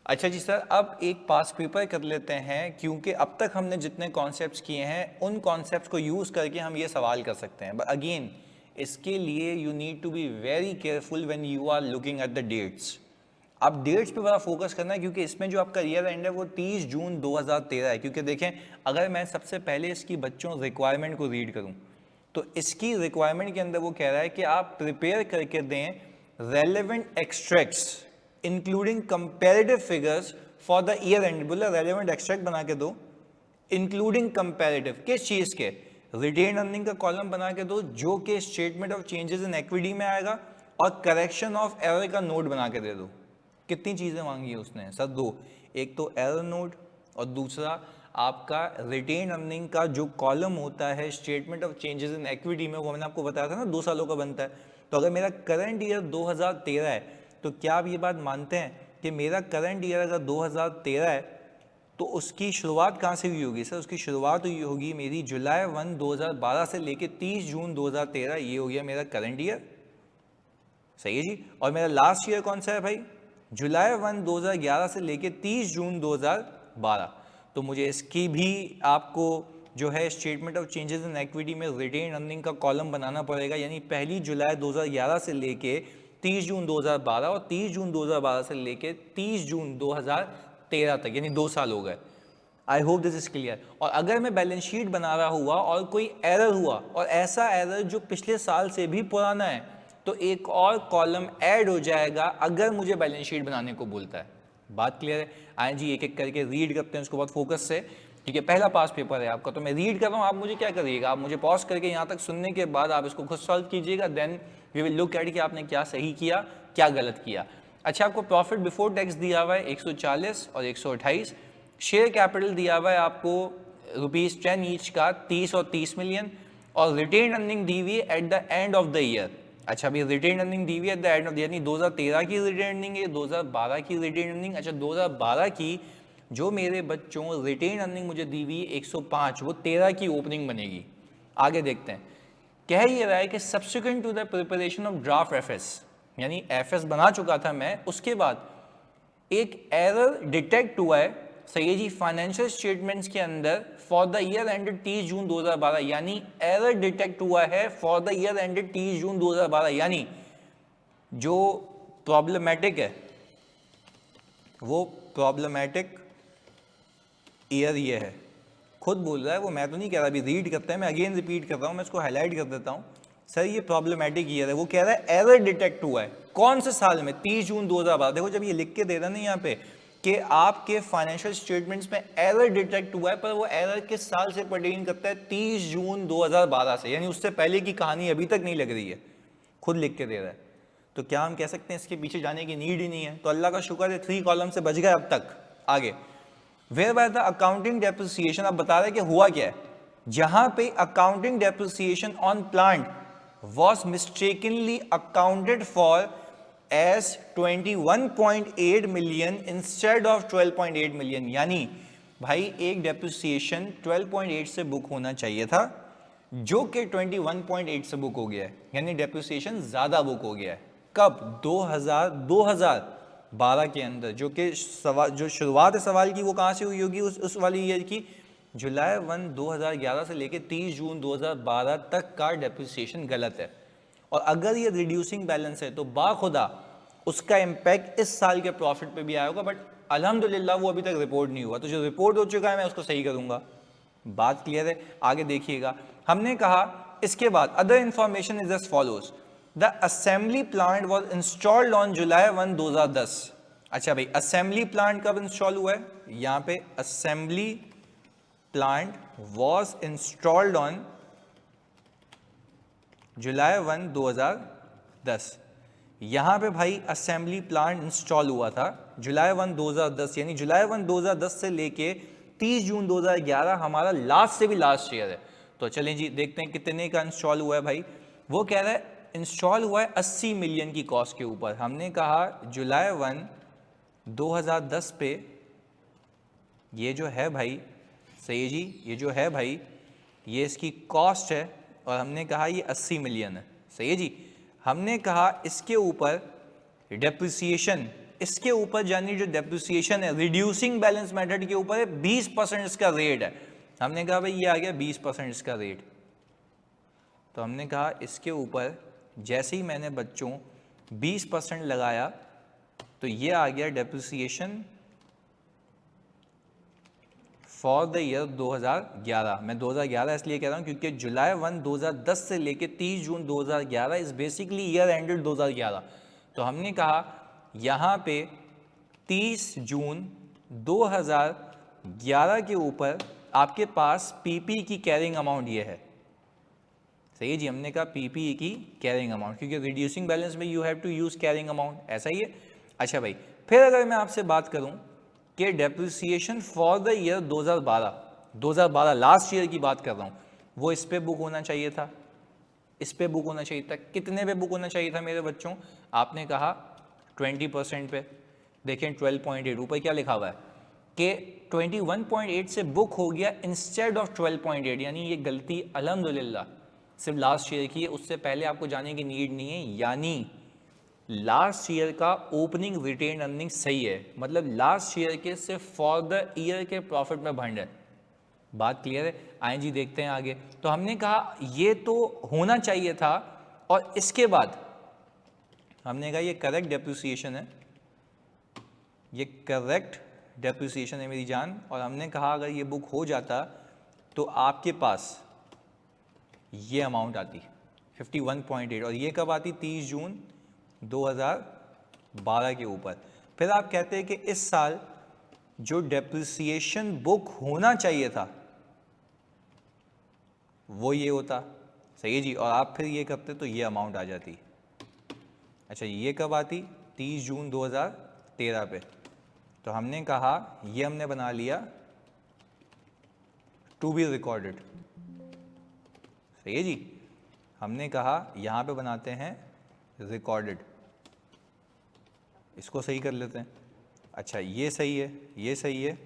अच्छा जी सर, अब एक पास पेपर कर लेते हैं, क्योंकि अब तक हमने जितने कॉन्सेप्ट्स किए हैं उन कॉन्सेप्ट्स को यूज़ करके हम ये सवाल कर सकते हैं। बट अगेन इसके लिए you need to be very careful when you are looking at the dates. अब डेट्स पे बड़ा फोकस करना है, क्योंकि इसमें जो आपका ईयर एंड है वो 30 जून 2013 है। क्योंकि देखें, अगर मैं सबसे पहले इसकी बच्चों रिक्वायरमेंट को रीड करूं तो इसकी रिक्वायरमेंट के अंदर वो कह रहा है कि आप प्रिपेयर करके दें relevant extracts including comparative figures for the year and. बोला रेलेवेंट एक्सट्रैक्ट बना के दो इंक्लूडिंग कंपैरेटिव, किस चीज के? रिटेन अर्निंग का कॉलम बना के दो जो कि statement of changes in equity में आएगा, और करेक्शन ऑफ एरर का नोट बना के दे दो। कितनी चीजें मांगी है उसने सर? दो। एक तो एरर नोट, और दूसरा आपका रिटेन अर्निंग का जो कॉलम होता है statement of changes in equity में, वो मैंने आपको बताया था ना 2 सालों का बनता है। तो अगर मेरा करंट ईयर 2013 है तो क्या आप ये बात मानते हैं कि मेरा करंट ईयर अगर 2013 है तो उसकी शुरुआत कहाँ से हुई होगी सर? उसकी शुरुआत हुई होगी मेरी जुलाई 1 2012 से लेके 30 जून 2013, ये हो गया मेरा करंट ईयर। सही है जी। और मेरा लास्ट ईयर कौन सा है भाई? जुलाई 1 2011 से लेके 30 जून 2012। तो मुझे इसकी भी आपको जो है statement of changes in equity में रिटेन अर्निंग का कॉलम बनाना पड़ेगा, यानी पहली जुलाई 2011 से लेके 30 जून 2012 और 30 जून 2012 से लेके 30 जून 2013 तक, यानी 2 साल हो गए। I hope this is clear. और अगर मैं बैलेंस शीट बना रहा हुआ और कोई एरर हुआ, और ऐसा एरर जो पिछले साल से भी पुराना है, तो एक और कॉलम ऐड हो जाएगा अगर मुझे बैलेंस शीट बनाने को बोलता है। बात क्लियर है? आए जी, एक एक करके रीड करते हैं उसको बहुत फोकस से, क्योंकि पहला पास पेपर है आपका। तो मैं रीड कर रहा हूँ, आप मुझे क्या करिएगा, आप मुझे पॉज करके यहाँ तक सुनने के बाद आप इसको खुद सॉल्व कीजिएगा, then we will look at कि आपने क्या सही किया क्या गलत किया। अच्छा, आपको प्रॉफिट बिफोर टैक्स दिया हुआ है 140 और 128। शेयर कैपिटल दिया हुआ है आपको ₹10 ईच का 30 और 30 मिलियन, और रिटेन अर्निंग दी हुई है at the end of the year. अच्छा, अभी रिटेन अर्निंग दी हुई है at the end of the, यानी 2013 की रिटेन अर्निंग है, 2012 की रिटेन अर्निंग। अच्छा, 2012 की जो मेरे बच्चों रिटेन अर्निंग मुझे दी हुई 105, वो 13 की ओपनिंग बनेगी। आगे देखते हैं, कह ये रहा है कि subsequent to the preparation of draft FS, यानी एफएस बना चुका था मैं, उसके बाद एक एरर डिटेक्ट हुआ है। सही है जी, फाइनेंशियल स्टेटमेंट्स के अंदर for the year ended 30 June 2012, यानी एरर डिटेक्ट हुआ है for the year ended 30 June 2012, यानी जो प्रॉब्लमेटिक है वो प्रॉब्लमेटिक ईयर ये है। खुद बोल रहा है वो, मैं तो नहीं कह रहा, अभी रीड करते हैं, मैं अगेन रिपीट कर रहा हूँ, मैं इसको हाईलाइट कर देता हूँ। सर ये प्रॉब्लमेटिक ईयर है, वो कह रहा है एरर डिटेक्ट हुआ है कौन से साल में? 30 जून 2012। देखो, जब ये लिख के दे रहा नहीं यहाँ पे कि आपके फाइनेंशियल स्टेटमेंट्स में एरर डिटेक्ट हुआ है, पर वो एरर किस साल से पर्टेन करता है? 30 जून 2012 से, यानी उससे पहले की कहानी अभी तक नहीं लग रही है, खुद लिख के दे रहा है। तो क्या हम कह सकते हैं इसके पीछे जाने की नीड ही नहीं है? तो अल्लाह का शुक्र है 3 कॉलम से बच गए अब तक। आगे, whereby the accounting depreciation, अब बता रहे कि हुआ क्या है। जहां पे accounting depreciation on plant was mistakenly accounted for as 21.8 million instead of 12.8 million, यानी भाई एक डेप्रिसिएशन 12.8 से बुक होना चाहिए था, जो कि 21.8 से बुक हो गया है, यानी डेप्रिसिएशन ज्यादा बुक हो गया है। कब? 2012 के अंदर, जो कि सवाल, जो शुरुआत है सवाल की, वो कहाँ से हुई होगी? उस वाली ईयर की, जुलाई 1 2011 से लेके 30 जून 2012 तक का डेप्रिसिएशन गलत है। और अगर ये रिड्यूसिंग बैलेंस है तो बाखुदा उसका इम्पैक्ट इस साल के प्रॉफिट पे भी आया होगा, बट अल्हम्दुलिल्लाह वो अभी तक रिपोर्ट नहीं हुआ। तो जो रिपोर्ट हो चुका है मैं उसको सही करूंगा। बात क्लियर है? आगे देखिएगा, हमने कहा इसके बाद other information is as follows. The assembly plant was installed on July 1 2010। अच्छा भाई, असेंबली प्लांट कब इंस्टॉल हुआ है? यहां पे assembly plant was installed on July 1 2010। यहां पे भाई असेंबली प्लांट इंस्टॉल हुआ था जुलाई 1 2010, यानी जुलाई 1 2010 से लेके 30 जून 2011 हमारा लास्ट से भी लास्ट ईयर है। तो चलें जी, देखते हैं कितने का इंस्टॉल हुआ है भाई। वो कह रहा है इंस्टॉल हुआ है 80 मिलियन की कॉस्ट के ऊपर। हमने कहा जुलाई 1 2010 पे ये जो है भाई, सही है जी, ये जो है भाई ये इसकी कॉस्ट है, और हमने कहा ये 80 मिलियन है। सही है जी। हमने कहा इसके ऊपर डेप्रिसिएशन इसके ऊपर यानी जो डेप्रिसिएशन है रिड्यूसिंग बैलेंस मेथड के ऊपर है 20% इसका रेट है। हमने कहा भाई ये आ गया 20% इसका रेट, तो हमने कहा इसके ऊपर जैसे ही मैंने बच्चों 20% लगाया तो ये आ गया डेप्रिसिएशन फॉर द ईयर 2011। मैं 2011 इसलिए कह रहा हूँ क्योंकि जुलाई 1 2010 से लेके 30 जून 2011 इज बेसिकली ईयर एंडेड 2011। तो हमने कहा यहाँ पे 30 जून 2011 के ऊपर आपके पास पीपी की कैरिंग अमाउंट ये है, सही है जी। हमने कहा पीपी की कैरिंग अमाउंट, क्योंकि रिड्यूसिंग बैलेंस में you have to use carrying amount, ऐसा ही है। अच्छा भाई, फिर अगर मैं आपसे बात करूं कि depreciation for the year 2012 last year की बात कर रहा हूं, वो इस पे बुक होना चाहिए था, इस पे बुक होना चाहिए था। कितने पे बुक होना चाहिए था मेरे बच्चों? आपने कहा 20% पे। देखें 12.8 ऊपर क्या लिखा हुआ है कि 21.8 से बुक हो गया इंस्टेड ऑफ 12.8, यानी ये गलती अल्हम्दुलिल्लाह सिर्फ लास्ट ईयर की है, उससे पहले आपको जाने की नीड नहीं है। यानी लास्ट ईयर का ओपनिंग रिटेन अर्निंग सही है, मतलब लास्ट ईयर के सिर्फ फॉर द ईयर के प्रॉफिट में भंड है। बात क्लियर है? आए जी देखते हैं आगे। तो हमने कहा ये तो होना चाहिए था, और इसके बाद हमने कहा ये करेक्ट डेप्रिसिएशन है, ये करेक्ट डेप्रिसिएशन है मेरी जान। और हमने कहा अगर ये बुक हो जाता तो आपके पास ये अमाउंट आती 51.8, और ये कब आती? 30 जून 2012 के ऊपर। फिर आप कहते हैं कि इस साल जो डेप्रिसिएशन बुक होना चाहिए था वो ये होता, सही है जी। और आप फिर ये करते तो ये अमाउंट आ जाती। अच्छा, ये कब आती? 30 जून 2013 पे। तो हमने कहा ये हमने बना लिया टू बी रिकॉर्डेड, सही है जी। हमने कहा यहां पे बनाते हैं रिकॉर्डेड, इसको सही कर लेते हैं। अच्छा, ये सही है, ये सही है,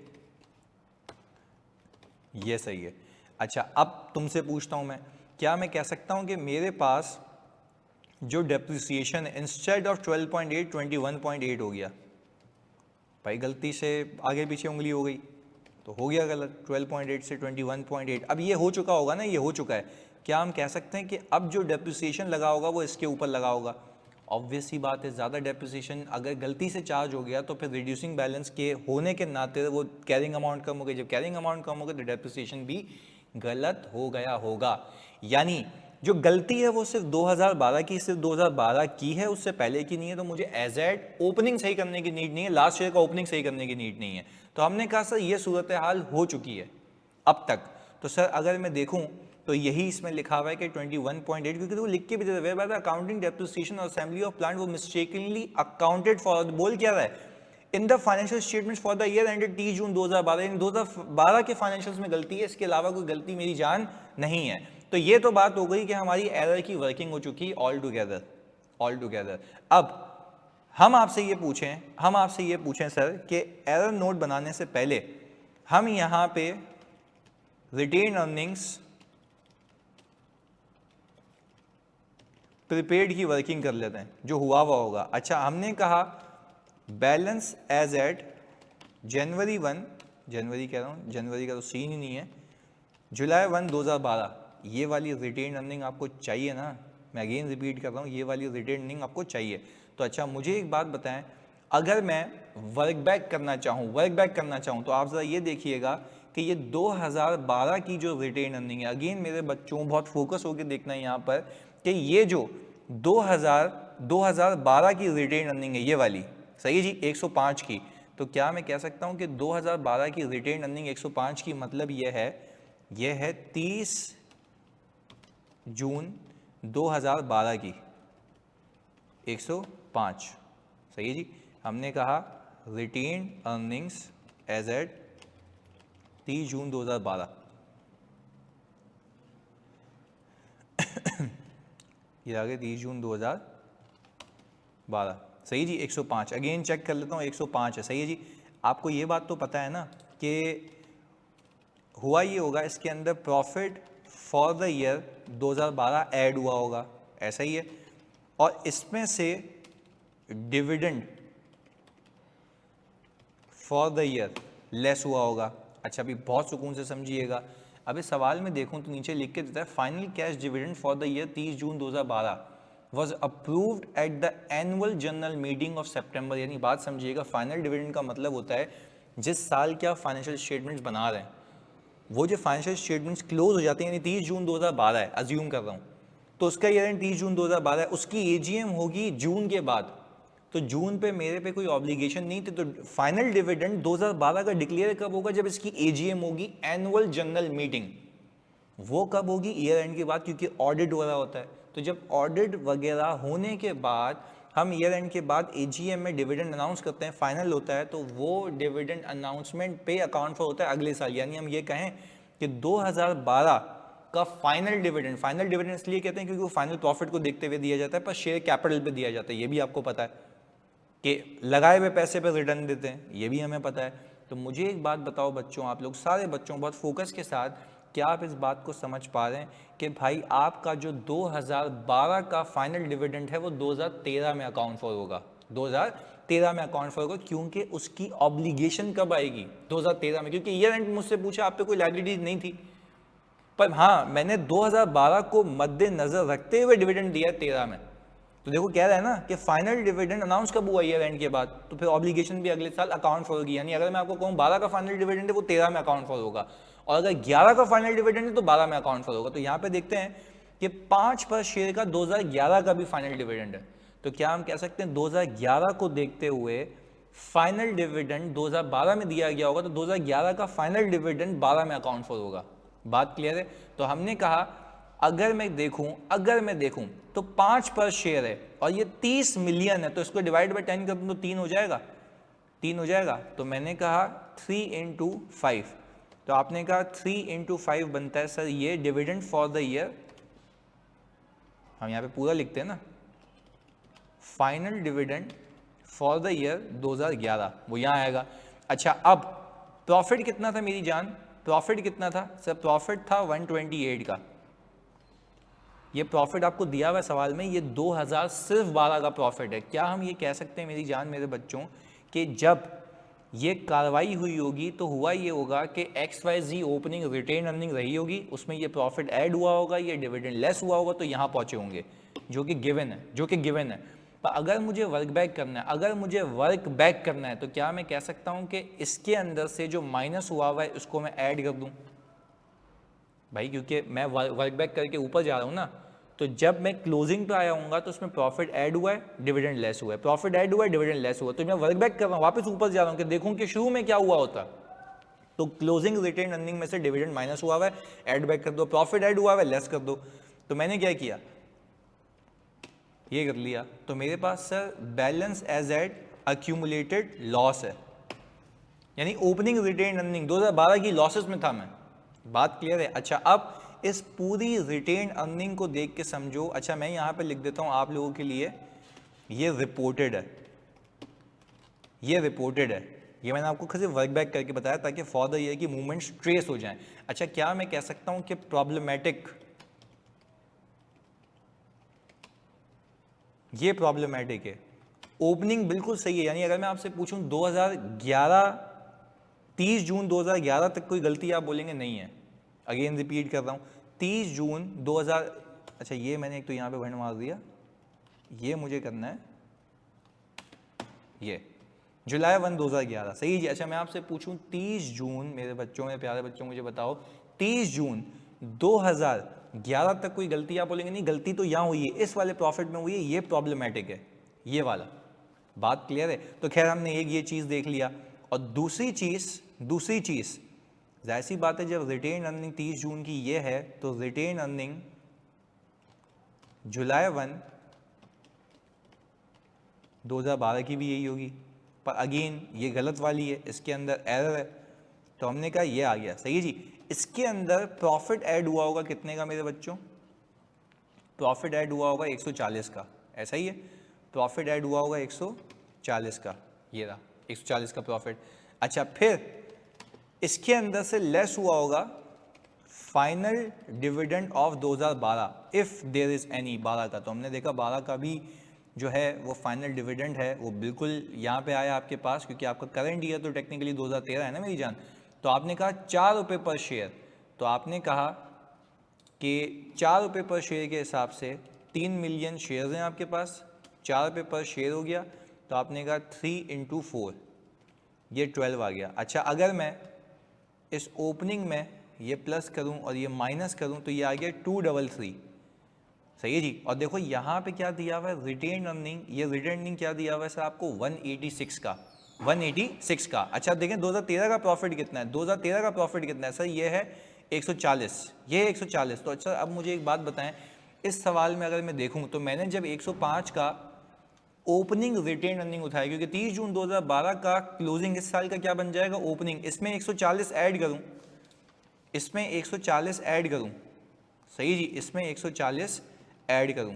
ये सही है। अच्छा, अब तुमसे पूछता हूं मैं, क्या मैं कह सकता हूं कि मेरे पास जो डेप्रिसिएशन है इंस्टेड ऑफ 12.8 21.8 हो गया? भाई गलती से आगे पीछे उंगली हो गई तो हो गया गलत, 12.8 से 21.8। अब ये हो चुका होगा ना, ये हो चुका है। क्या हम कह सकते हैं कि अब जो डेप्रिसिएशन लगा होगा वो इसके ऊपर लगा होगा? ऑब्वियस ही बात है, ज़्यादा डेप्रिसिएशन अगर गलती से चार्ज हो गया तो फिर रिड्यूसिंग बैलेंस के होने के नाते वो कैरिंग अमाउंट कम हो गई। जब कैरिंग अमाउंट कम हो गई तो डेप्रिसिएशन भी गलत हो गया होगा। यानी जो गलती है वो सिर्फ 2012 की, सिर्फ 2012 की है, उससे पहले की नहीं है। तो मुझे एज एड ओपनिंग सही करने की नीड नहीं है, लास्ट ईयर का ओपनिंग सही करने की नीड नहीं है। तो हमने कहा सर ये सूरत हाल हो चुकी है अब तक। तो सर अगर मैं देखूं तो यही इसमें लिखा हुआ है कि 21.8, क्योंकि वो लिख के भी देते हैं अकाउंटिंग डेप्रिसिएशन और असेंबली ऑफ प्लांट वो मिस्टेकनली अकाउंटेड फॉर, बोल क्या रहा है in the financial statements for the year ended 30 June 2012। इन 2012 के फाइनेंशियल्स में गलती है, इसके अलावा कोई गलती मेरी जान नहीं है। तो ये तो बात हो गई कि हमारी एरर की वर्किंग हो चुकी ऑल टुगेदर। अब हम आपसे ये पूछें सर कि एरर नोट बनाने से पहले हम यहाँ पे रिटेन अर्निंग्स प्रीपेड की वर्किंग कर लेते हैं, जो हुआ होगा। अच्छा, हमने कहा बैलेंस एज एट जनवरी कह रहा हूँ, जनवरी का तो सीन ही नहीं है, जुलाई 1 2012, ये वाली रिटेन अर्निंग आपको चाहिए ना? मैं अगेन रिपीट कर रहा हूँ, ये वाली रिटेन अर्निंग आपको चाहिए। तो अच्छा मुझे एक बात बताएं, अगर मैं वर्क बैक करना चाहूँ तो आप ज़रा ये देखिएगा कि ये 2012 की जो रिटेन अर्निंग है, अगेन मेरे बच्चों बहुत फोकस होकर देखना है यहाँ पर कि ये जो 2012 की रिटेन अर्निंग है ये वाली, सही है जी, 105 की। तो क्या मैं कह सकता हूँ कि 2012 की रिटेन अर्निंग 105 की, मतलब ये है 30 जून 2012 की 105, सही है जी। हमने कहा retain earnings as at 30 June 2012 ये आ गए 30 जून 2012, सही जी। 105 अगेन चेक कर लेता हूँ, 105 है, सही है जी। आपको ये बात तो पता है ना कि हुआ ये होगा इसके अंदर profit for the year 2012 add हुआ होगा, ऐसा ही है। और इसमें से dividend for the year less हुआ होगा। अच्छा अभी बहुत सुकून से समझिएगा, अभी सवाल में देखूं तो नीचे लिख के देता है final cash dividend for the year 30 June 2012 was approved at the annual general meeting of September. यानी बात समझिएगा, फाइनल डिविडेंड का मतलब होता है जिस साल के आप फाइनेंशियल स्टेटमेंट्स बना रहे हैं, वो जो फाइनेंशियल स्टेटमेंट्स क्लोज हो जाते हैं, यानी 30 जून 2012 है, अज्यूम कर रहा हूँ, तो उसका ईयर एंड 30 जून 2012 है, उसकी एजीएम होगी जून के बाद, तो जून पे मेरे पे कोई ऑब्लिगेशन नहीं थी, तो फाइनल डिविडेंड 2012 का डिक्लेयर कब होगा, जब इसकी एजीएम होगी, एनुअल जनरल मीटिंग। वो कब होगी, ईयर एंड के बाद, क्योंकि ऑडिट हो रहा होता है। तो जब ऑडिट वगैरह होने के बाद हम ईयर एंड के बाद एजीएम में डिविडेंड अनाउंस करते हैं, फाइनल होता है, तो वो डिविडेंड अनाउंसमेंट पे अकाउंट फॉर होता है अगले साल। यानी हम ये कहें कि 2012 का फाइनल डिविडेंड इसलिए कहते हैं क्योंकि वो फाइनल प्रॉफिट को देखते हुए दिया जाता है, पर शेयर कैपिटल पे दिया जाता है, ये भी आपको पता है कि लगाए हुए पैसे पे रिटर्न देते हैं, ये भी हमें पता है। तो मुझे एक बात बताओ बच्चों, आप लोग सारे बच्चों बहुत फोकस के साथ, क्या आप इस बात को समझ पा रहे हैं कि भाई आपका जो 2012 का फाइनल डिविडेंड है वो 2013 में अकाउंट फॉर होगा, 2013 में अकाउंट फॉर होगा, क्योंकि उसकी ऑब्लिगेशन कब आएगी, 2013 में, क्योंकि ईयर एंड मुझसे पूछा, आप पे कोई लायबिलिटी नहीं थी, पर हाँ मैंने 2012 को मद्देनजर रखते हुए डिविडेंड दिया 13 में। तो देखो कह रहा है ना कि फाइनल डिविडेंड अनाउंस कब हुआ, ईयर एंड के बाद, तो फिर ऑब्लिगेशन भी अगले साल अकाउंट फॉर होगी। यानी अगर मैं आपको कहूँ 12 का फाइनल डिविडेंड है वो 13 में अकाउंट फॉर होगा, और अगर 11 का फाइनल डिविडेंड है तो 12 में अकाउंट फॉर होगा। तो यहाँ पे देखते हैं कि 5 पर शेयर का 2011 का भी फाइनल डिविडेंड है, तो क्या हम कह सकते हैं 2011 को देखते हुए फाइनल डिविडेंड 2012 में दिया गया होगा, तो 2011 का फाइनल डिविडेंड 12 में अकाउंट फॉर होगा। बात क्लियर है। तो हमने कहा अगर मैं देखूं तो 5 पर शेयर है और ये 30 मिलियन है, तो इसको डिवाइड बाय 10 कर दूं तो 3 हो जाएगा। तो मैंने कहा 3 into 5, तो आपने कहा 3 into 5 बनता है सर ये डिविडेंड फॉर द ईयर, हम यहाँ पे पूरा लिखते हैं ना, final dividend for the year 2011, वो यहाँ आएगा। अच्छा अब प्रॉफिट कितना था मेरी जान, प्रॉफिट कितना था सर, प्रॉफिट था 128 का, ये प्रॉफिट आपको दिया हुआ सवाल में, ये 2000 सिर्फ 12 का प्रॉफिट है। क्या हम ये कह सकते हैं मेरी जान मेरे बच्चों कि जब ये कार्रवाई हुई होगी तो हुआ ये होगा कि XYZ ओपनिंग रिटेन अर्निंग रही होगी, उसमें ये प्रॉफिट ऐड हुआ होगा, ये डिविडेंड लेस हुआ होगा, तो यहाँ पहुँचे होंगे, जो कि गिवन है। पर अगर मुझे वर्क बैक करना है तो क्या मैं कह सकता हूँ कि इसके अंदर से जो माइनस हुआ है उसको मैं ऐड कर दूँ भाई, क्योंकि मैं वर्क बैक करके ऊपर जा रहा हूँ ना, तो जब मैं क्लोजिंग पे आया हूँ तो उसमें प्रॉफिट ऐड हुआ है, डिविडेंड लेस हुआ है, प्रॉफिट ऐड हुआ है, डिविडेंड लेस हुआ है, तो मैं वर्क बैक कर रहा हूँ, वापस ऊपर जा रहा हूँ कि देखूँ कि शुरू में क्या हुआ होता, तो क्लोजिंग रिटेन अर्निंग में से डिविडेंड माइनस हुआ है, ऐड बैक कर दो, प्रॉफिट ऐड हुआ है, लेस कर दो। तो मैंने क्या किया, ये कर लिया, तो मेरे पास sir balance as at accumulated loss है, यानी ओपनिंग रिटेन अर्निंग 2012 की लॉसेस में था मैं। बात क्लियर है। अच्छा अब इस पूरी रिटेन अर्निंग को देख के समझो। अच्छा मैं यहाँ पे लिख देता हूँ आप लोगों के लिए, ये रिपोर्टेड है, ये मैंने आपको सिर्फ वर्क बैक करके बताया ताकि फॉर द ईयर की मूवमेंट्स ट्रेस हो जाएं। अच्छा क्या मैं कह सकता हूँ कि प्रॉब्लमेटिक, ये प्रॉब्लमेटिक है, ओपनिंग बिल्कुल सही है, यानी अगर मैं आपसे पूछूं 2011 30 जून 2011 तक कोई गलती आप बोलेंगे नहीं है, अगेन रिपीट कर रहा हूँ 30 जून 2000, अच्छा ये मैंने एक तो यहाँ पे भंड मार दिया, ये मुझे करना है, ये जुलाई 1 2011 सही जी। अच्छा मैं आपसे पूछूं 30 जून, मेरे बच्चों में प्यारे बच्चों मुझे बताओ 30 जून 2011 तक कोई गलती आप बोलेंगे नहीं, गलती तो यहाँ हुई है, इस वाले प्रॉफिट में हुई है, ये प्रॉब्लमेटिक है ये वाला। बात क्लियर है। तो खैर हमने एक ये चीज़ देख लिया, और दूसरी चीज़ जाहिर सी बात है जब रिटेन अर्निंग 30 जून की ये है तो रिटेन अर्निंग जुलाई 1 2012 की भी यही होगी, पर अगेन ये गलत वाली है, इसके अंदर एरर है, तो हमने कहा ये आ गया सही है जी। इसके अंदर प्रॉफिट ऐड हुआ होगा कितने का मेरे बच्चों, प्रॉफिट ऐड हुआ होगा 140 का, ऐसा ही है, प्रॉफिट ऐड हुआ होगा 140 का, ये रहा 140 का प्रॉफिट। अच्छा फिर इसके अंदर से लेस हुआ होगा final dividend of 2012 if there is any, 12 का, तो हमने देखा 12 का भी जो है वो फाइनल डिविडेंड है वो बिल्कुल यहाँ पे आया आपके पास, क्योंकि आपका करंट ईयर तो टेक्निकली 2013 है ना मेरी जान। तो आपने कहा 4 रुपये पर शेयर, तो आपने कहा कि 4 रुपये पर शेयर के हिसाब से 3 मिलियन शेयर्स हैं आपके पास, 4 रुपये पर शेयर हो गया, तो आपने कहा 3 × 4 ये 12 आ गया। अच्छा, अगर मैं इस ओपनिंग में ये प्लस करूं और ये माइनस करूं तो ये आ गया 233, सही है जी। और देखो यहाँ पे क्या दिया हुआ है, रिटेन अर्निंग, ये रिटेन अर्निंग क्या दिया हुआ है सर आपको 186 का, 186 का। अच्छा देखें 2013 का प्रॉफिट कितना है, 2013 का प्रॉफिट कितना है सर, ये है 140, ये 140। तो अच्छा अब मुझे एक बात बताएं, इस सवाल में अगर मैं देखूं तो मैंने जब 105 का ओपनिंग रिटेन अर्निंग उठाया, क्योंकि 30 जून 2012 का क्लोजिंग इस साल का क्या बन जाएगा ओपनिंग, इसमें 140 ऐड करूं, इसमें 140 ऐड करूं, सही जी, इसमें 140 ऐड करूं,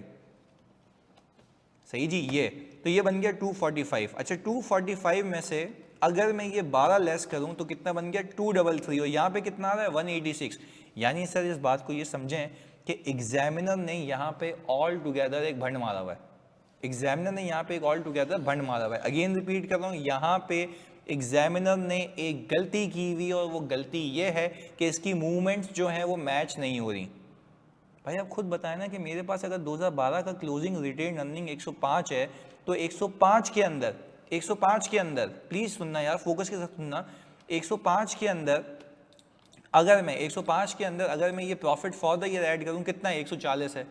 सही जी, ये तो ये बन गया 245। अच्छा 245 में से अगर मैं ये 12 लेस करूं तो कितना बन गया 233, और यहाँ पे कितना आ रहा है 186। यानी सर इस बात को ये समझें कि एग्जामिनर ने यहाँ पे ऑल टुगेदर एक भंड मारा हुआ है, एग्जामिनर ने यहाँ पे एक ऑल टुगेदर भंड मारा हुआ है। अगेन रिपीट कर रहा हूँ, यहाँ पे एग्जामिनर ने एक गलती की हुई, और वो गलती ये है कि इसकी मूवमेंट्स जो हैं वो मैच नहीं हो रही। भाई आप खुद बताएं ना कि मेरे पास अगर 2012 का क्लोजिंग रिटेन अर्निंग 105 है, तो 105 के अंदर, 105 के अंदर प्लीज सुनना यार, फोकस के साथ सुनना, 105 के अंदर अगर मैं 105 के अंदर अगर मैं ये profit for the year add करूं कितना है, 140 है,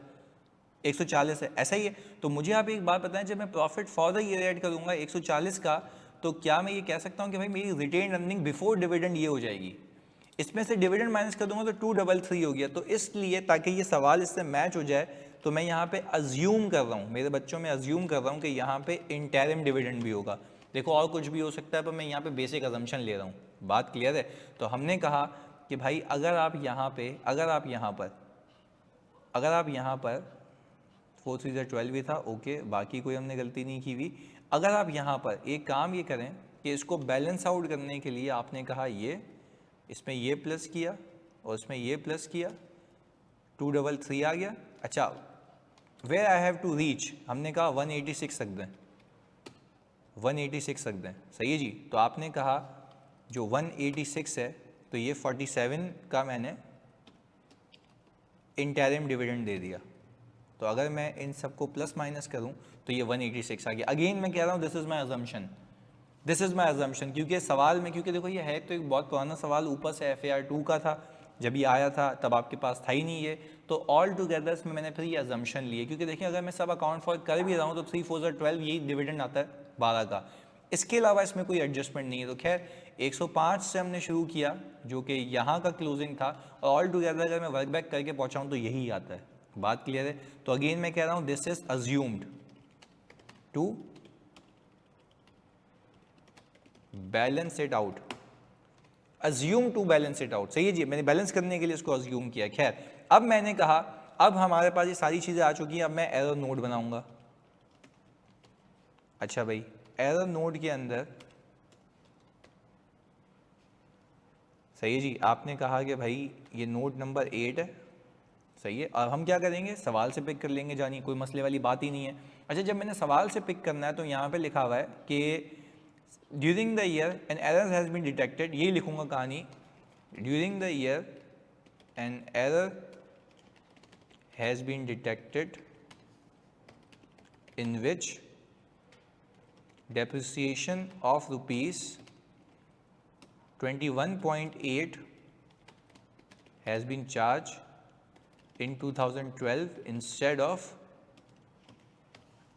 140 है, ऐसा ही है। तो मुझे आप एक बात बताएं, जब मैं profit for the year add करूंगा 140 का, तो क्या मैं ये कह सकता हूं कि भाई मेरी रिटेन अर्निंग बिफोर डिविडेंड ये हो जाएगी, इसमें से डिविडेंड माइनस कर दूंगा तो 233 हो गया। तो इसलिए ताकि ये सवाल इससे मैच हो जाए, तो मैं यहाँ पे अज्यूम कर रहा हूँ, मेरे बच्चों में अज्यूम कर रहा हूँ कि यहाँ पे इंटरिम डिविडेंड भी होगा। देखो और कुछ भी हो सकता है, पर मैं यहाँ पे बेसिक अजम्पशन ले रहा हूँ, बात क्लियर है। तो हमने कहा कि भाई अगर आप यहाँ पर 4 3 12 भी था, ओके, बाकी कोई हमने गलती नहीं की हुई। अगर आप यहाँ पर एक काम ये करें कि इसको बैलेंस आउट करने के लिए आपने कहा ये, इसमें ये प्लस किया और इसमें ये प्लस किया, 233 आ गया। अच्छा where I have to reach, हमने कहा 186 रख दें, 186 रख दें, सही है जी। तो आपने कहा जो 186 है, तो ये 47 का मैंने इंटरिम डिविडेंड दे दिया। तो अगर मैं इन सबको प्लस माइनस करूं तो ये 186 आ गया। अगेन मैं कह रहा हूं this is my assumption, this is my assumption, क्योंकि सवाल में, क्योंकि देखो ये है तो एक बहुत पुराना सवाल, ऊपर से FAR 2 का था, जब ये आया था तब आपके पास था ही नहीं ये, तो ऑल टुगेदर में मैंने फिर ये अजम्पशन लिए, क्योंकि देखिए अगर मैं सब अकाउंट फॉर कर भी रहा हूँ तो 3 4 12 यही डिविडेंड आता है 12 का, इसके अलावा इसमें कोई एडजस्टमेंट नहीं है। तो खैर 105 से हमने शुरू किया जो कि यहाँ का क्लोजिंग था, और ऑल टुगेदर अगर मैं वर्क बैक करके पहुँचाऊँ तो यही आता है, बात क्लियर है। तो अगेन मैं कह रहा हूँ this is assumed to balance it out, assume to balance it out, सही है जी, मैंने बैलेंस करने के लिए इसको अज्यूम किया। खैर अब मैंने कहा अब हमारे पास ये सारी चीजें आ चुकी हैं, अब मैं एरर नोड बनाऊंगा। अच्छा भाई एरर नोड के अंदर, सही है जी, आपने कहा कि भाई ये नोड नंबर 8 है, सही है। और हम क्या करेंगे, सवाल से पिक कर लेंगे, जानिए कोई मसले वाली बात ही नहीं है। अच्छा जब मैंने सवाल से पिक करना है तो यहाँ पे लिखा हुआ है कि during the year an error has been detected, यही लिखूंगा कहानी, during the year an error has been detected in which depreciation of rupees 21.8 has been charged in 2012 instead of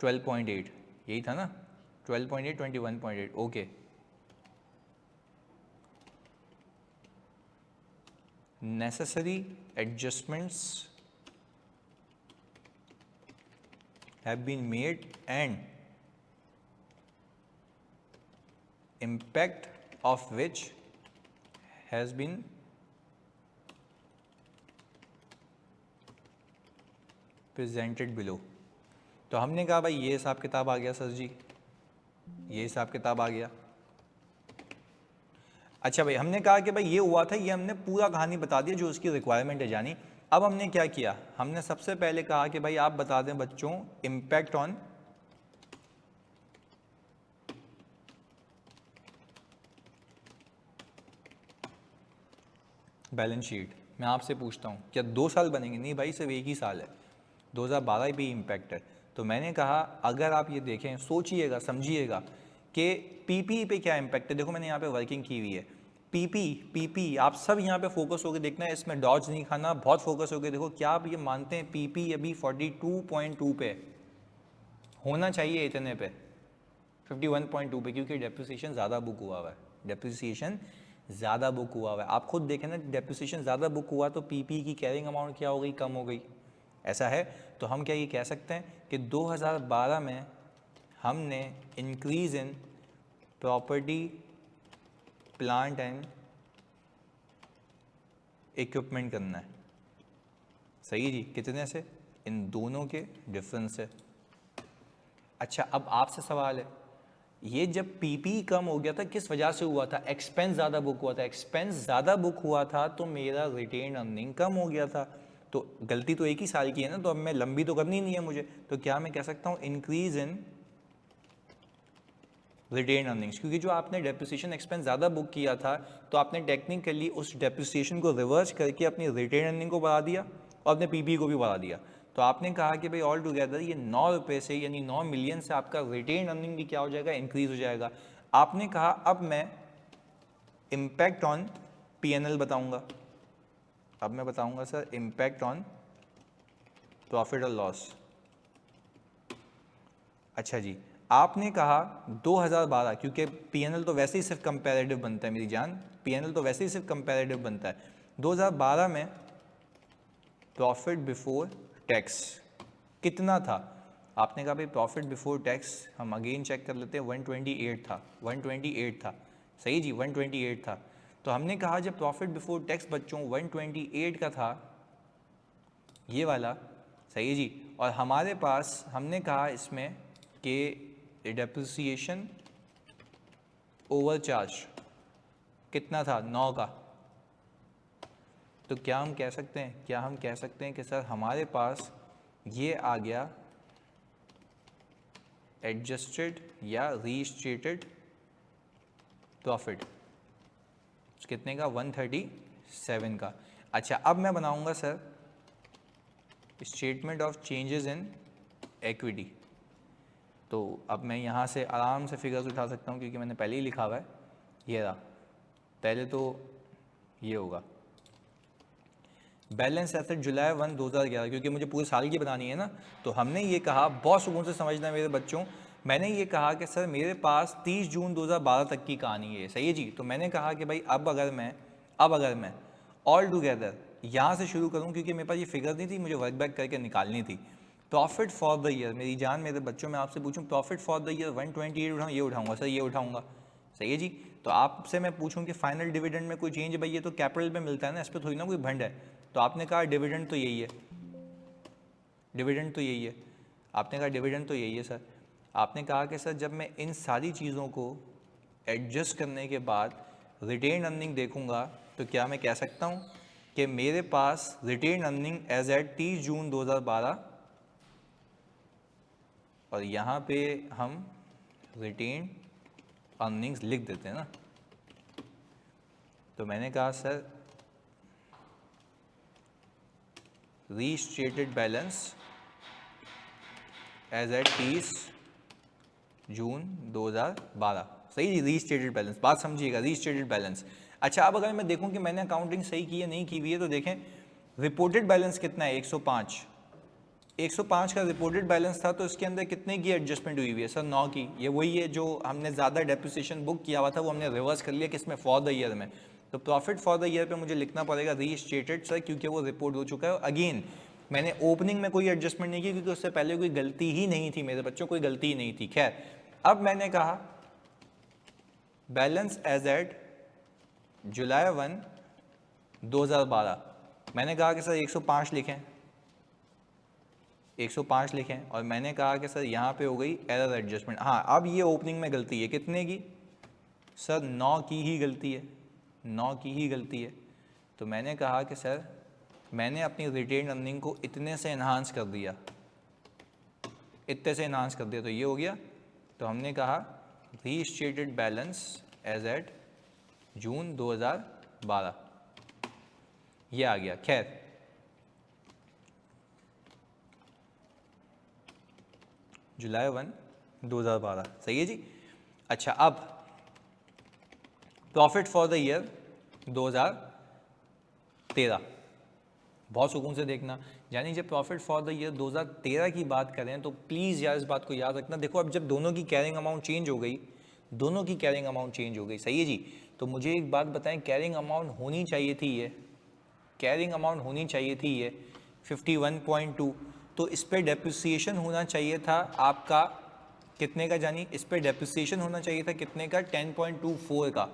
12.8, यही था ना, 12.8 21.8, okay. necessary adjustments have been made and impact of which has been presented below। तो हमने कहा भाई ये हिसाब किताब आ गया सर जी, ये हिसाब किताब आ गया। अच्छा भाई हमने कहा कि भाई ये हुआ था, ये हमने पूरा कहानी बता दिया जो उसकी रिक्वायरमेंट है जानी। अब हमने क्या किया, हमने सबसे पहले कहा कि भाई आप बता दें बच्चों इम्पैक्ट ऑन बैलेंस शीट। मैं आपसे पूछता हूँ क्या 2 साल बनेंगे? नहीं भाई, सिर्फ एक ही साल है, 2012 भी इम्पैक्ट है। तो मैंने कहा अगर आप ये देखें, सोचिएगा, समझिएगा कि पीपी पे क्या इम्पैक्ट है। देखो मैंने यहाँ पे वर्किंग की हुई है, पीपी आप सब यहाँ पे फोकस होकर देखना है, इसमें डॉज नहीं खाना, बहुत फोकस होकर देखो। क्या आप ये मानते हैं पीपी अभी 42.2 पे होना चाहिए, इतने पे 51.2 पे, क्योंकि डेप्रिसिएशन ज़्यादा बुक हुआ हुआ है, डेप्रिसिएशन ज़्यादा बुक हुआ हुआ है। आप खुद देखें ना, डेप्रिसिएशन ज़्यादा बुक हुआ तो पीपी की कैरिंग अमाउंट क्या हो गई? कम हो गई। ऐसा है तो हम क्या ये कह सकते हैं कि 2012 में हमने increase in property plant and equipment करना है। सही जी, कितने से? इन दोनों के डिफरेंस से। अच्छा अब आपसे सवाल है, ये जब पीपी कम हो गया था किस वजह से हुआ था? एक्सपेंस ज़्यादा बुक हुआ था। एक्सपेंस ज़्यादा बुक हुआ था तो मेरा रिटेन अर्निंग कम हो गया था। तो गलती तो एक ही साल की है ना, तो अब मैं लंबी तो करनी नहीं है मुझे। तो क्या मैं कह सकता हूँ इंक्रीज इन रिटेन अर्निंग्स, क्योंकि जो आपने डेप्रिसिएशन एक्सपेंस ज़्यादा बुक किया था तो आपने टेक्निकली उस डेप्रिसिएशन को रिवर्स करके अपनी रिटेन अर्निंग को बढ़ा दिया और अपने पीपी को भी बढ़ा दिया। तो आपने कहा कि भाई ऑल टुगेदर ये 9 रुपये से, यानी 9 मिलियन से आपका रिटेन अर्निंग भी क्या हो जाएगा? इंक्रीज हो जाएगा। आपने कहा अब मैं इम्पैक्ट ऑन पीएनएल बताऊंगा। अब मैं बताऊंगा सर इम्पैक्ट ऑन प्रॉफिट और लॉस। अच्छा जी, आपने कहा 2012, क्योंकि पीएनएल तो वैसे ही सिर्फ कंपैरेटिव बनता है मेरी जान, पीएनएल तो वैसे ही सिर्फ कंपैरेटिव बनता है। 2012 में प्रॉफिट बिफोर टैक्स कितना था? आपने कहा भाई प्रॉफिट बिफोर टैक्स, हम अगेन चेक कर लेते हैं, 128 था, 128 था। सही जी, 128 था। तो हमने कहा जब प्रॉफिट बिफोर टैक्स बच्चों 128 का था, ये वाला, सही जी, और हमारे पास हमने कहा इसमें कि डेप्रिसिएशन ओवर चार्ज कितना था? 9 का। तो क्या हम कह सकते हैं, कि सर हमारे पास ये आ गया एडजस्टेड या रीस्टेटेड प्रॉफिट कितने का? 137 का। अच्छा अब मैं बनाऊंगा sir statement of changes in equity. तो अब मैं यहाँ से आराम से फिगर्स उठा सकता हूँ क्योंकि मैंने पहले ही लिखा हुआ है। ये रहा, पहले तो ये होगा बैलेंस एसेट जुलाई 1 2011, क्योंकि मुझे पूरे साल की बनानी है ना। तो हमने ये कहा, बहुत सुकून से समझना मेरे बच्चों, मैंने ये कहा कि सर मेरे पास 30 जून 2012 तक की कहानी है। सही है जी। तो मैंने कहा कि भाई अब अगर मैं ऑल टुगेदर यहाँ से शुरू करूँ, क्योंकि मेरे पास ये फिगर नहीं थी, मुझे वर्क बैक करके निकालनी थी। प्रॉफिट फॉर द ईयर, मेरी जान मेरे बच्चों, मैं आपसे पूछूं प्रॉफिट फॉर द ईयर 128 उठाऊँ? ये उठाऊंगा सर, ये उठाऊंगा। सही है जी। तो आपसे मैं पूछूं कि फाइनल डिविडेंड में कोई चेंज है? भाई ये तो कैपिटल पे मिलता है ना, इस पर थोड़ी ना कोई भंड है। तो आपने कहा डिविडेंड तो यही है, डिविडेंड तो यही है। आपने कहा डिविडेंड तो यही है सर। आपने कहा कि सर जब मैं इन सारी चीज़ों को एडजस्ट करने के बाद रिटेन अर्निंग देखूंगा तो क्या मैं कह सकता हूं कि मेरे पास retain earning as at 30 June 2012, और यहाँ पे हम रिटेन अर्निंग्स लिख देते हैं ना। तो मैंने कहा sir restated balance as at 30 June 2012। सही जी, रीस्टेटेड बैलेंस, बात समझिएगा, रीस्टेटेड बैलेंस। अच्छा अब अगर मैं देखूं कि मैंने अकाउंटिंग सही की है नहीं की हुई है, तो देखें रिपोर्टेड बैलेंस कितना है? 105। 105 का रिपोर्टेड बैलेंस था, तो इसके अंदर कितने की एडजस्टमेंट हुई हुई है सर? 9 की। ये वही है जो हमने ज़्यादा डेप्रिसिएशन बुक किया हुआ था, वो हमने रिवर्स कर लिया किसमें? फॉर द ईयर में। तो प्रॉफिट फॉर द ईयर पे मुझे लिखना पड़ेगा रीस्टेटेड सर, क्योंकि वो रिपोर्ट हो चुका है। अगेन मैंने ओपनिंग में कोई एडजस्टमेंट नहीं की क्योंकि उससे पहले कोई गलती ही नहीं थी मेरे बच्चों, कोई गलती ही नहीं थी। खैर अब मैंने कहा बैलेंस एज एट जुलाई 1 2012, मैंने कहा कि सर 105 लिखें, 105 लिखें, और मैंने कहा कि सर यहाँ पे हो गई एरर एडजस्टमेंट। हाँ अब ये ओपनिंग में गलती है, कितने की सर? 9 की ही गलती है, 9 की ही गलती है। तो मैंने कहा कि सर मैंने अपनी रिटेन अर्निंग को इतने से इन्हांस कर दिया, इतने से इन्हांस कर दिया, तो ये हो गया। तो हमने कहा restated balance as at June 2012। ये आ गया। खैर जुलाई 1 2012 सही है जी। अच्छा अब प्रॉफिट फॉर द ईयर 2013, बहुत सुकून से देखना, यानी जब प्रॉफिट फॉर द ईयर 2013 की बात करें तो प्लीज़ यार इस बात को याद रखना। देखो अब जब दोनों की कैरिंग अमाउंट चेंज हो गई, दोनों की कैरिंग अमाउंट चेंज हो गई, सही है जी। तो मुझे एक बात बताएं, कैरिंग अमाउंट होनी चाहिए थी ये, कैरिंग अमाउंट होनी चाहिए थी ये 51.2, तो इस पर डेप्रिसिएशन होना चाहिए था आपका कितने का, जानी इस पर डेप्रिसिएशन होना चाहिए था कितने का, 10.24 का,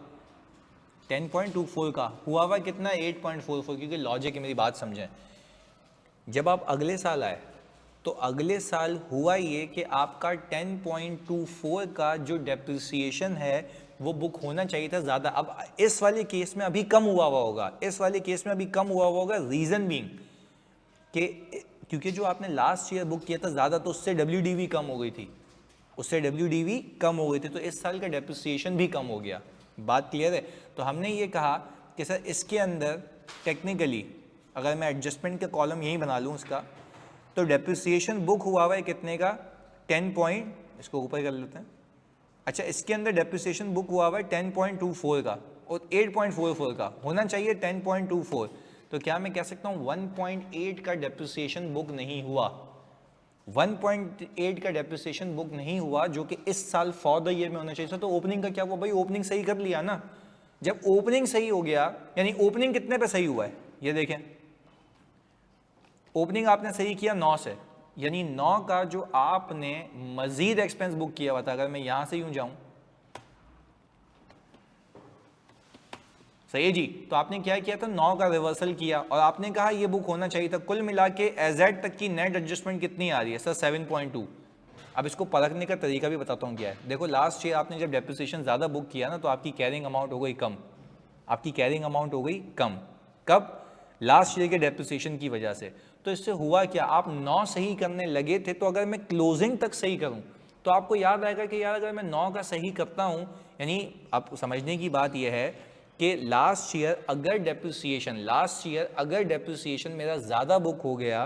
10.24 का हुआ हुआ कितना 8.44, क्योंकि लॉजिक है, मेरी बात समझें। जब आप अगले साल आए तो अगले साल हुआ ये कि आपका 10.24 का जो डेप्रिसिएशन है वो बुक होना चाहिए था ज़्यादा। अब इस वाले केस में अभी कम हुआ होगा, इस वाले केस में अभी कम हुआ होगा, रीज़न बीइंग कि क्योंकि जो आपने लास्ट ईयर बुक किया था ज़्यादा, तो उससे WDV कम हो गई थी, उससे WDV कम हो गई थी, तो इस साल का डेप्रिसिएशन भी कम हो गया। बात क्लियर है। तो हमने ये कहा कि सर इसके अंदर टेक्निकली अगर मैं एडजस्टमेंट का कॉलम यही बना लूँ उसका, तो डेप्रिसिएशन बुक हुआ है कितने का, 10 पॉइंट, इसको ऊपर कर लेते हैं। अच्छा इसके अंदर डेप्रिसिएशन बुक हुआ है 10.24 का और 8.44 का, होना चाहिए 10.24, तो क्या मैं कह सकता हूँ 1.8 का डेप्रिसिएशन बुक नहीं हुआ, 1.8 का डेप्रिसिएशन बुक नहीं हुआ, जो कि इस साल फॉर द ईयर में होना चाहिए था। तो ओपनिंग का क्या हुआ भाई, ओपनिंग सही कर लिया ना। जब ओपनिंग सही हो गया, यानी ओपनिंग कितने पे सही हुआ है, ये देखें, ओपनिंग आपने सही किया 9 से, यानी 9 का जो आपने मजीद एक्सपेंस बुक किया हुआ था, अगर मैं यहां से यूं जाऊं, सही है जी, तो आपने क्या किया था, 9 का रिवर्सल किया और आपने कहा ये बुक होना चाहिए था। कुल मिला के एजेड तक की नेट एडजस्टमेंट कितनी आ रही है सर, 7.2। अब इसको परखने का तरीका भी बताता हूँ क्या है। देखो लास्ट ईयर आपने जब डेप्रिसिएशन ज़्यादा बुक किया ना, तो आपकी कैरिंग अमाउंट हो गई कम, आपकी कैरिंग अमाउंट हो गई कम, कब, लास्ट ईयर के डेप्रिसिएशन की वजह से। तो इससे हुआ क्या, आप 9 सही करने लगे थे, तो अगर मैं क्लोजिंग तक सही करूं तो आपको याद आएगा कि यार अगर मैं 9 का सही करता हूं, यानी आप समझने की बात यह है कि लास्ट ईयर अगर डेप्रिसिएशन मेरा ज़्यादा बुक हो गया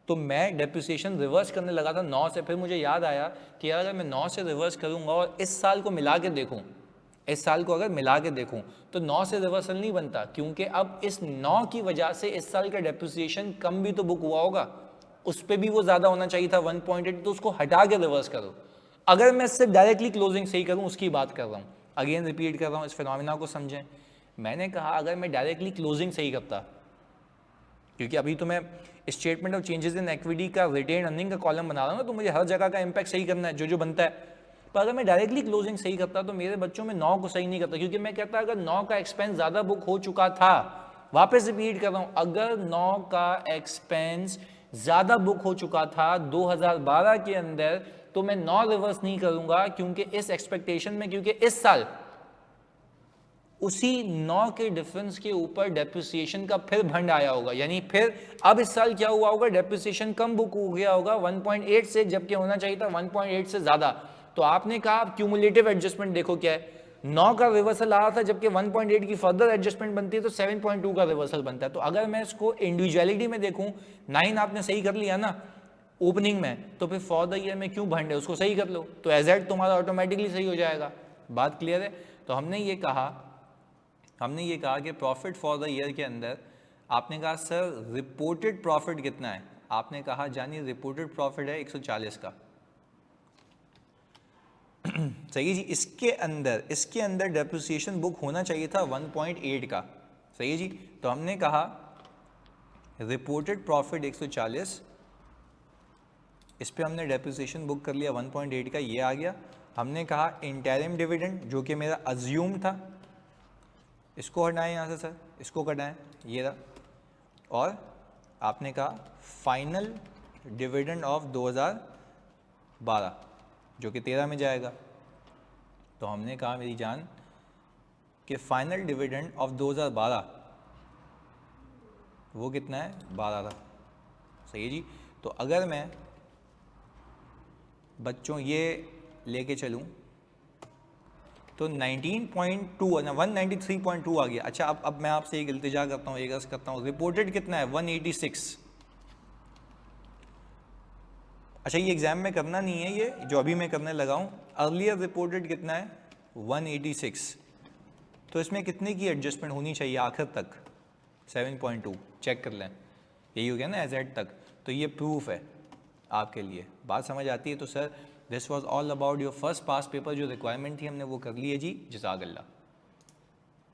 तो मैं डेप्रिसिएशन रिवर्स करने लगा था 9 से, फिर मुझे याद आया कि यार अगर मैं 9 से रिवर्स करूंगा और इस साल को मिला के देखूं, इस साल को अगर मिला के देखूं तो 9 से रिवर्सल नहीं बनता, क्योंकि अब इस 9 की वजह से इस साल का डेप्रिसिएशन कम भी तो बुक हुआ होगा, उस पर भी वो ज़्यादा होना चाहिए था 1.8, तो उसको हटा के रिवर्स करो। अगर मैं इससे डायरेक्टली क्लोजिंग सही करूं, उसकी बात कर रहा हूं, अगेन रिपीट कर रहा हूं, इस फिनोमिना को समझें। मैंने कहा अगर मैं डायरेक्टली क्लोजिंग सही करता, क्योंकि अभी तो मैं statement of changes in equity का रिटेन अर्निंग का कॉलम बना रहा हूं ना, तो मुझे हर जगह का इंपैक्ट सही करना है, जो जो बनता है। पर अगर मैं डायरेक्टली क्लोजिंग सही करता तो मेरे बच्चों में 9 को सही नहीं करता, क्योंकि मैं कहता अगर 9 का एक्सपेंस ज़्यादा बुक हो चुका था, वापस रिपीट कर रहा हूं, अगर 9 का एक्सपेंस ज़्यादा बुक हो चुका था 2012 के अंदर, तो मैं 9 रिवर्स नहीं करूंगा, क्योंकि इस एक्सपेक्टेशन में, क्योंकि इस साल उसी 9 के डिफरेंस के ऊपर डेप्रिसिएशन का फिर भंड आया होगा, यानी फिर अब इस साल क्या हुआ होगा, डेप्रिसिएशन कम बुक हो गया होगा 1.8 से, जबकि होना चाहिए था 1.8 से ज़्यादा। तो आपने कहा क्यूमुलेटिव एडजस्टमेंट देखो क्या है, 9 का रिवर्सल आ रहा था, जबकि 1.8 की फर्दर एडजस्टमेंट बनती है तो 7.2 का रिवर्सल बनता है। तो अगर मैं इसको इंडिविजुअलिटी में देखूं, 9 आपने सही कर लिया ना ओपनिंग में, तो फिर फॉर द ईयर में क्यों भंड है, उसको सही कर लो, तो एजेड तुम्हारा ऑटोमेटिकली सही हो जाएगा। बात क्लियर है। तो हमने ये कहा कि प्रॉफिट फॉर द ईयर के अंदर आपने कहा सर रिपोर्टेड प्रॉफिट कितना है, आपने कहा जानिए रिपोर्टेड प्रॉफिट है 140 का सही है जी। इसके अंदर डेप्रिसिएशन बुक होना चाहिए था 1.8 का, सही है जी। तो हमने कहा रिपोर्टेड प्रॉफिट 140, इस पे हमने डेप्रिसिएशन बुक कर लिया 1.8 का, ये आ गया। हमने कहा इंटरिम डिविडेंड जो कि मेरा अज्यूम था, इसको हटाएं यहाँ से सर, इसको कटाएं, ये रहा। और आपने कहा फाइनल डिविडेंड ऑफ 2012 जो कि 13 में जाएगा। तो हमने कहा मेरी जान कि फाइनल डिविडेंड ऑफ 2012 वो कितना है, 12 था, सही है जी। तो अगर मैं बच्चों ये लेके चलूँ तो 19.2 ना 193.2 आ गया। अच्छा अब मैं आपसे एक इल्तिजा करता हूँ, एक अर्ज करता हूँ, रिपोर्टेड कितना है 186। अच्छा ये एग्ज़ाम में करना नहीं है, ये जो अभी मैं करने लगा हूँ, अर्लियर रिपोर्टेड कितना है 186। तो इसमें कितने की एडजस्टमेंट होनी चाहिए आखिर तक 7.2, चेक कर लें, यही हो गया ना एज तक। तो ये प्रूफ है आपके लिए, बात समझ आती है। तो sir this was all about your first pass paper, जो रिक्वायरमेंट थी हमने वो कर ली है जी, जज़ाकल्लाह।